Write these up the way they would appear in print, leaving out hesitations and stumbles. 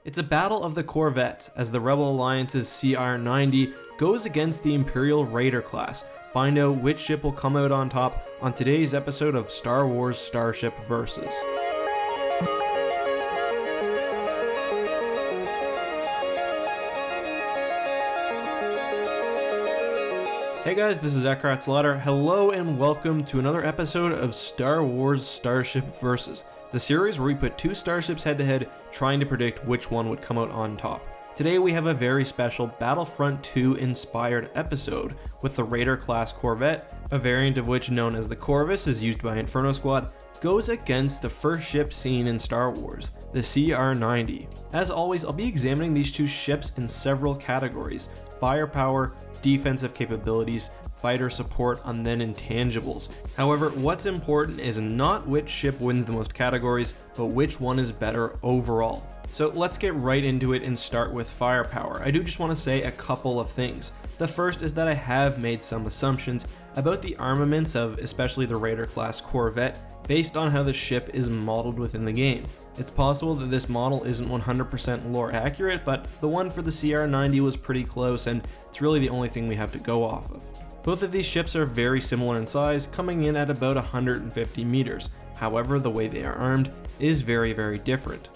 It's a battle of the Corvettes as the Rebel Alliance's CR90 goes against the Imperial Raider class. Find out which ship will come out on top on today's episode of Star Wars Starship Versus. Hey guys, this is EckhartsLadder. Hello and welcome to another episode of Star Wars Starship Versus, the series where we put two starships head to head trying to predict which one would come out on top. Today we have a very special Battlefront II inspired episode with the Raider Class Corvette, a variant of which known as the Corvus is used by Inferno Squad, goes against the first ship seen in Star Wars, the CR90. As always, I'll be examining these two ships in several categories: firepower, defensive capabilities, fighter support, and then intangibles. However, what's important is not which ship wins the most categories, but which one is better overall. So let's get right into it and start with firepower. I do just want to say a couple of things. The first is that I have made some assumptions about the armaments of especially the Raider Class Corvette based on how the ship is modeled within the game. It's possible that this model isn't 100% lore accurate, but the one for the CR90 was pretty close, and it's really the only thing we have to go off of. Both of these ships are very similar in size, coming in at about 150 meters. However, the way they are armed is very different.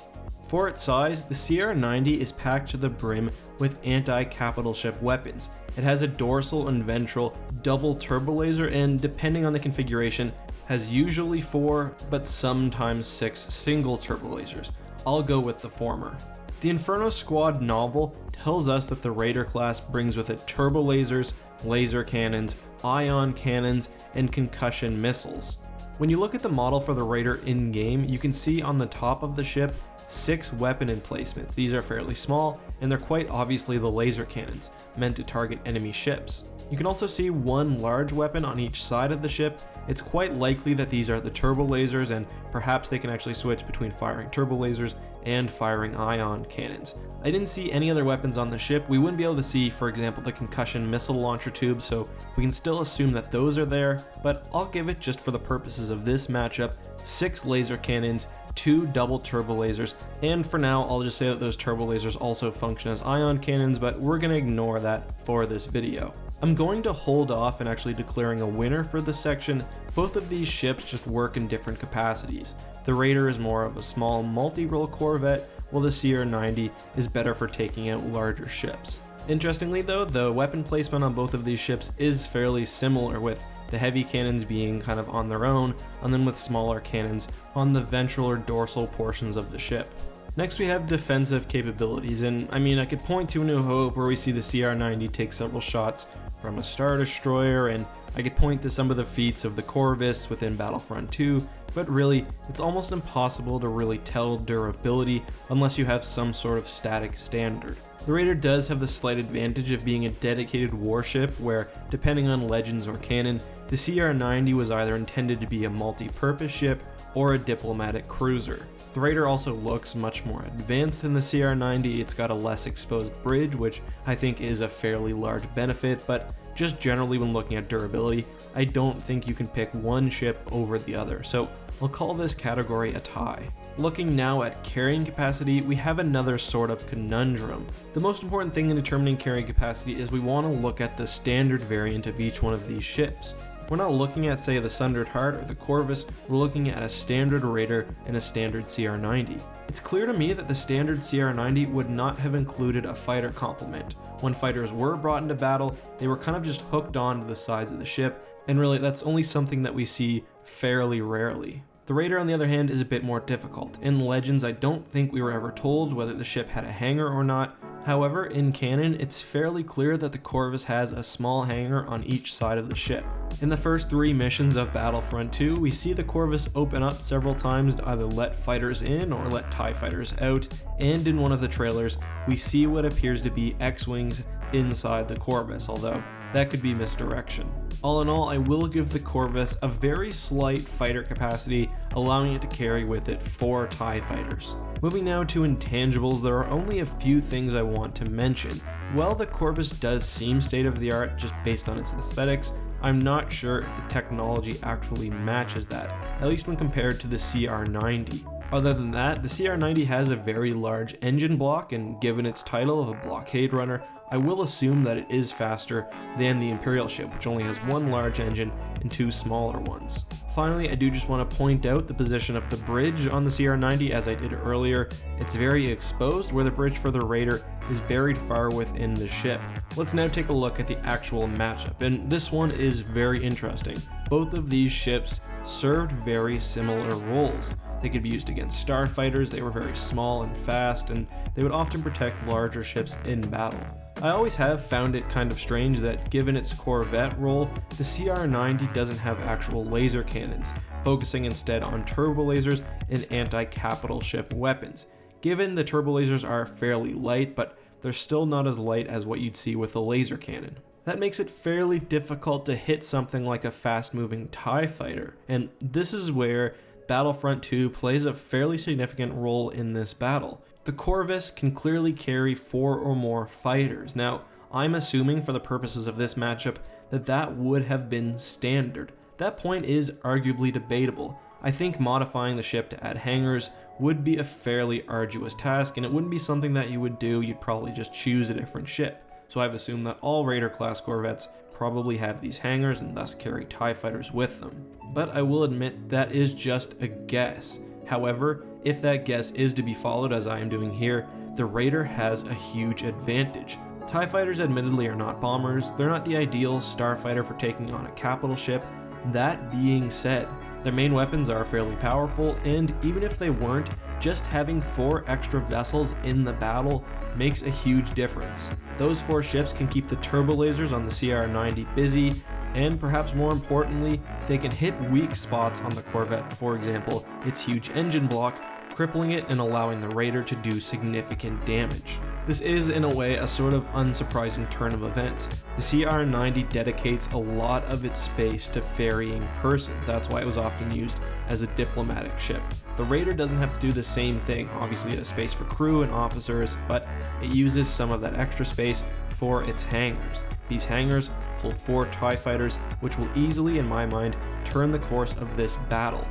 For its size, the CR90 is packed to the brim with anti-capital ship weapons. It has a dorsal and ventral double turbo laser, and depending on the configuration, has usually 4, but sometimes 6 single turbo lasers. I'll go with the former. The Inferno Squad novel tells us that the Raider class brings with it turbo lasers, laser cannons, ion cannons, and concussion missiles. When you look at the model for the Raider in-game, you can see on the top of the ship 6 weapon emplacements. These are fairly small, and they're quite obviously the laser cannons, meant to target enemy ships. You can also see 1 large weapon on each side of the ship. It's quite likely that these are the turbo lasers, and perhaps they can actually switch between firing turbo lasers and firing ion cannons. I didn't see any other weapons on the ship. We wouldn't be able to see, for example, the concussion missile launcher tubes, so we can still assume that those are there, but I'll give it, just for the purposes of this matchup, 6 laser cannons, 2 double turbo lasers, and for now I'll just say that those turbo lasers also function as ion cannons, but we're going to ignore that for this video. I'm going to hold off in actually declaring a winner for this section. Both of these ships just work in different capacities. The Raider is more of a small multi-role Corvette, while the CR90 is better for taking out larger ships. Interestingly though, the weapon placement on both of these ships is fairly similar, with the heavy cannons being kind of on their own, and then with smaller cannons on the ventral or dorsal portions of the ship. Next we have defensive capabilities, and I could point to A New Hope where we see the CR90 take several shots from a Star Destroyer, and I could point to some of the feats of the Corvus within Battlefront II, but really, it's almost impossible to really tell durability unless you have some sort of static standard. The Raider does have the slight advantage of being a dedicated warship where, depending on legends or canon, the CR90 was either intended to be a multi-purpose ship or a diplomatic cruiser. The Raider also looks much more advanced than the CR90. It's got a less exposed bridge, which I think is a fairly large benefit, but just generally when looking at durability, I don't think you can pick one ship over the other, so I'll call this category a tie. Looking now at carrying capacity, we have another sort of conundrum. The most important thing in determining carrying capacity is we want to look at the standard variant of each one of these ships. We're not looking at, say, the Sundered Heart or the Corvus, we're looking at a standard Raider and a standard CR90. It's clear to me that the standard CR90 would not have included a fighter complement. When fighters were brought into battle, they were kind of just hooked onto the sides of the ship, and really that's only something that we see fairly rarely. The Raider, on the other hand, is a bit more difficult. In Legends, I don't think we were ever told whether the ship had a hangar or not. However, in canon, it's fairly clear that the Corvus has a small hangar on each side of the ship. In the first 3 missions of Battlefront II, we see the Corvus open up several times to either let fighters in or let TIE fighters out, and in one of the trailers, we see what appears to be X-Wings inside the Corvus, although that could be misdirection. All in all, I will give the Corvus a very slight fighter capacity, allowing it to carry with it 4 TIE fighters. Moving now to intangibles, there are only a few things I want to mention. While the Corvus does seem state-of-the-art just based on its aesthetics, I'm not sure if the technology actually matches that, at least when compared to the CR90. Other than that, the CR90 has a very large engine block, and given its title of a blockade runner, I will assume that it is faster than the Imperial ship, which only has one large engine and two smaller ones. Finally, I do just want to point out the position of the bridge on the CR90 as I did earlier. It's very exposed, where the bridge for the Raider is buried far within the ship. Let's now take a look at the actual matchup, and this one is very interesting. Both of these ships served very similar roles. They could be used against starfighters, they were very small and fast, and they would often protect larger ships in battle. I always have found it kind of strange that given its Corvette role, the CR90 doesn't have actual laser cannons, focusing instead on turbo lasers and anti-capital ship weapons. Given the turbo lasers are fairly light, but they're still not as light as what you'd see with a laser cannon. That makes it fairly difficult to hit something like a fast-moving TIE fighter, and this is where Battlefront II plays a fairly significant role in this battle. The Corvus can clearly carry 4 or more fighters. Now, I'm assuming for the purposes of this matchup that that would have been standard. That point is arguably debatable. I think modifying the ship to add hangars would be a fairly arduous task, and it wouldn't be something that you would do, you'd probably just choose a different ship. So I've assumed that all Raider Class Corvettes probably have these hangars and thus carry TIE fighters with them. But I will admit that is just a guess. However, if that guess is to be followed as I am doing here, the Raider has a huge advantage. TIE fighters admittedly are not bombers, they're not the ideal starfighter for taking on a capital ship. That being said, their main weapons are fairly powerful, and even if they weren't, just having 4 extra vessels in the battle makes a huge difference. Those 4 ships can keep the turbo lasers on the CR90 busy, and perhaps more importantly, they can hit weak spots on the Corvette, for example, its huge engine block, crippling it and allowing the Raider to do significant damage. This is, in a way, a sort of unsurprising turn of events. The CR90 dedicates a lot of its space to ferrying persons, that's why it was often used as a diplomatic ship. The Raider doesn't have to do the same thing, obviously it has space for crew and officers, but it uses some of that extra space for its hangars. These hangars hold 4 TIE fighters, which will easily, in my mind, turn the course of this battle.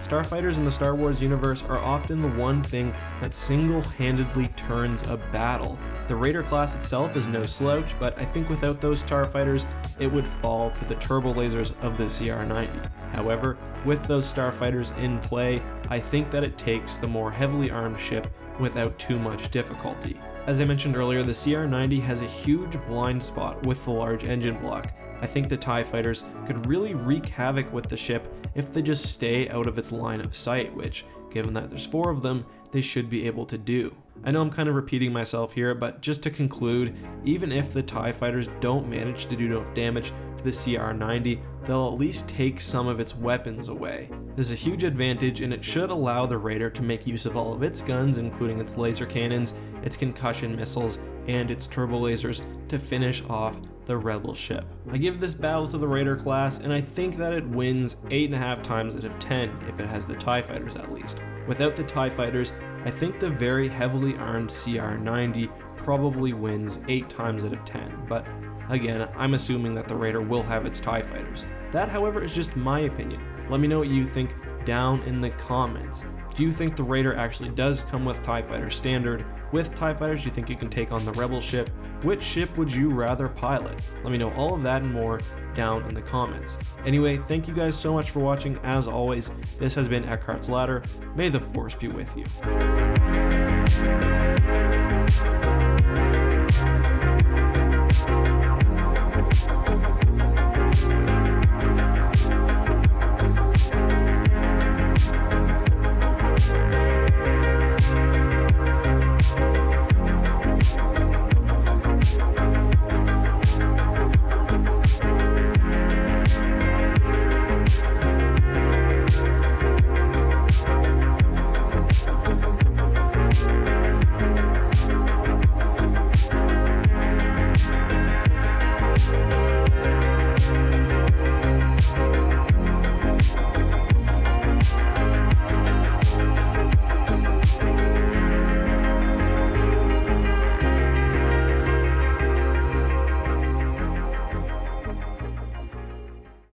Starfighters in the Star Wars universe are often the one thing that single-handedly turns a battle. The Raider class itself is no slouch, but I think without those starfighters, it would fall to the turbo lasers of the CR90. However, with those starfighters in play, I think that it takes the more heavily armed ship without too much difficulty. As I mentioned earlier, the CR90 has a huge blind spot with the large engine block. I think the TIE fighters could really wreak havoc with the ship if they just stay out of its line of sight, which, given that there's 4 of them, they should be able to do. I know I'm kind of repeating myself here, but just to conclude, even if the TIE fighters don't manage to do enough damage to the CR90, they'll at least take some of its weapons away. There's a huge advantage, and it should allow the Raider to make use of all of its guns, including its laser cannons, its concussion missiles, and its turbo lasers to finish off the rebel ship. I give this battle to the Raider class, and I think that it wins 8.5 times out of 10 if it has the TIE fighters at least. Without the TIE fighters, I think the very heavily armed CR90 probably wins 8 times out of 10, but again, I'm assuming that the Raider will have its TIE fighters. That, however, is just my opinion. Let me know what you think down in the comments. Do you think the Raider actually does come with TIE Fighter standard? With TIE Fighters, do you think it can take on the Rebel ship? Which ship would you rather pilot? Let me know all of that and more down in the comments. Anyway, thank you guys so much for watching. As always, this has been EckhartsLadder. May the Force be with you.